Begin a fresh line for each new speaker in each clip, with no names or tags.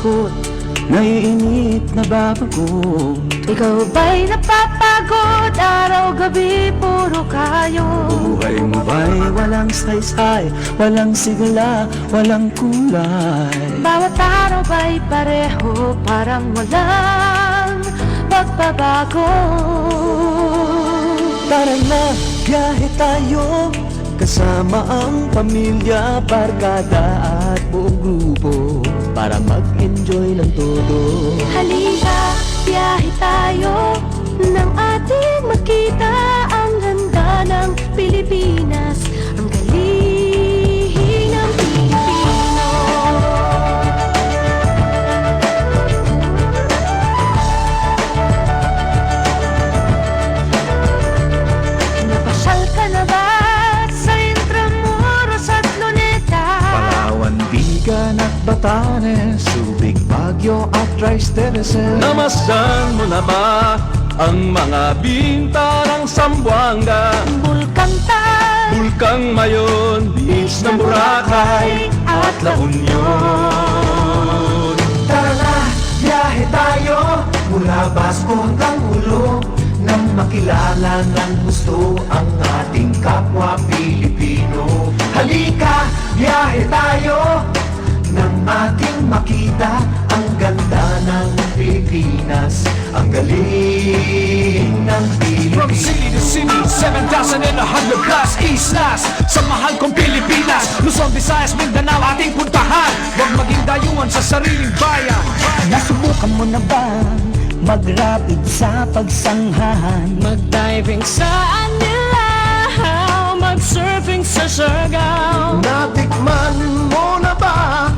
takot, naiinip, nababago.
Ikaw ba'y napapagod? Araw-gabi, puro kayo.
Buhay mo ba'y walang saysay, walang sigla, walang kulay?
Bawat araw ba'y pareho, parang walang pagbabago?
Tara na, biyahe tayo, kasama ang pamilya, barkada at buong grupo, para mag-enjoy ng todo.
Halika, biyahe tayo, nang ating makita ang ganda ng Pilipinas, ang galing ng Pilipino. Napasyal ka na ba sa Intramuros at Luneta?
Palawan, Bigan at Batanes, Subic, Baguio at Rice Terraces.
Namasdan mo na ba ang mga binta ng Zamboanga,
Bulkantay,
Bulkang Mayon, Beach ng Boracay at La Union?
Tara na, biyahe tayo, mula Basco hanggang Ulo, nang makilala ng gusto ang ating kapwa Pilipino. Halika, biyahe tayo, nang ating makita ang ganda ng Pilipinas, ang galing ng
From
Pilipinas.
city to city, 7,100 plus islas sa mahal kong Pilipinas. Luzon, Visayas, Mindanao ating puntahan. Huwag maging dayuhan sa sariling bayan.
Nasubukan mo na ba mag-rapid sa pagsanghahan?
mag-diving sa Anilaw, mag-surfing sa Siargao.
Natikman mo na ba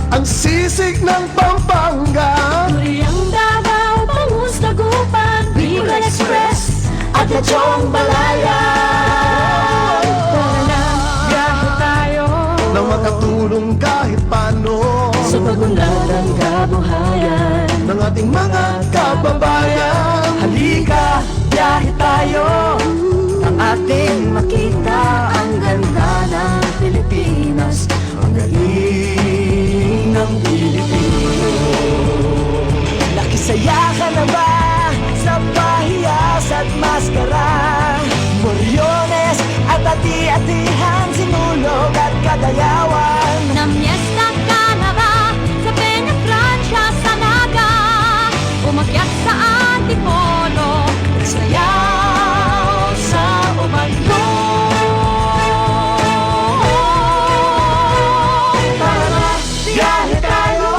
ang sisig ng Pampanga?
Turiang Davao, Bangus, Dagupan, Bicol Express at Lechong Balayan. Tara na, biyahe tayo
Na makatulong kahit paano
sa pagunlad ng kabuhayan
ng ating mga kababayan.
Halika, biyahe tayo, ang ating makita ang ganda ng Pilipinas,
Ang galing ng Pilipino. Nakisaya ka na ba sa pahiyas at maskara? Moriones at ati-atihan, sinulog at kadayawan.
Namiesta ka na ba sa Peña Francia, sa Naga? Umakyat sa Antipolo, sayaw sa Ubando. Tara na, biyahe tayo,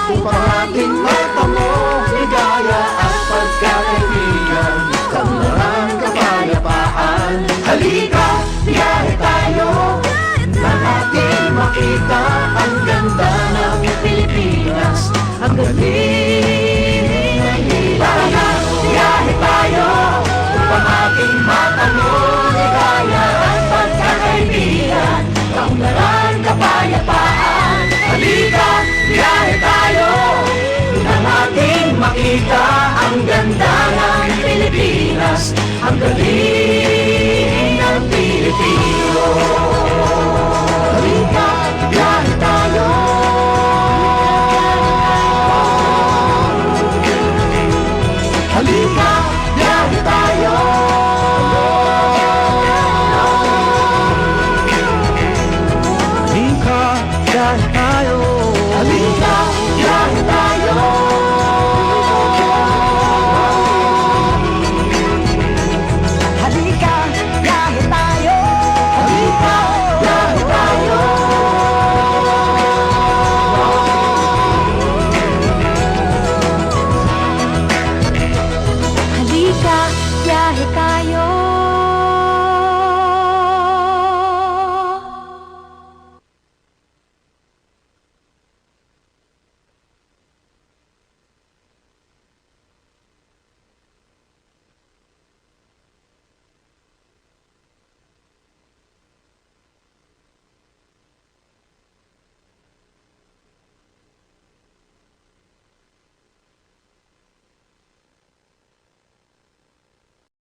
Upang ating matamo, ligaya at pagkakaibigan, kaunlaran, kapayapaan. Halika, biyahe tayo, nang ating makita ang ganda ng Pilipinas, ang galing ng Pilipino. Biyahe tayo, upang ating matamo, ligaya at pagkakaibigan, kaunlaran, kapayapaan. Halika, biyahe tayo, nang ating makita ang ganda ng Pilipinas, ang galing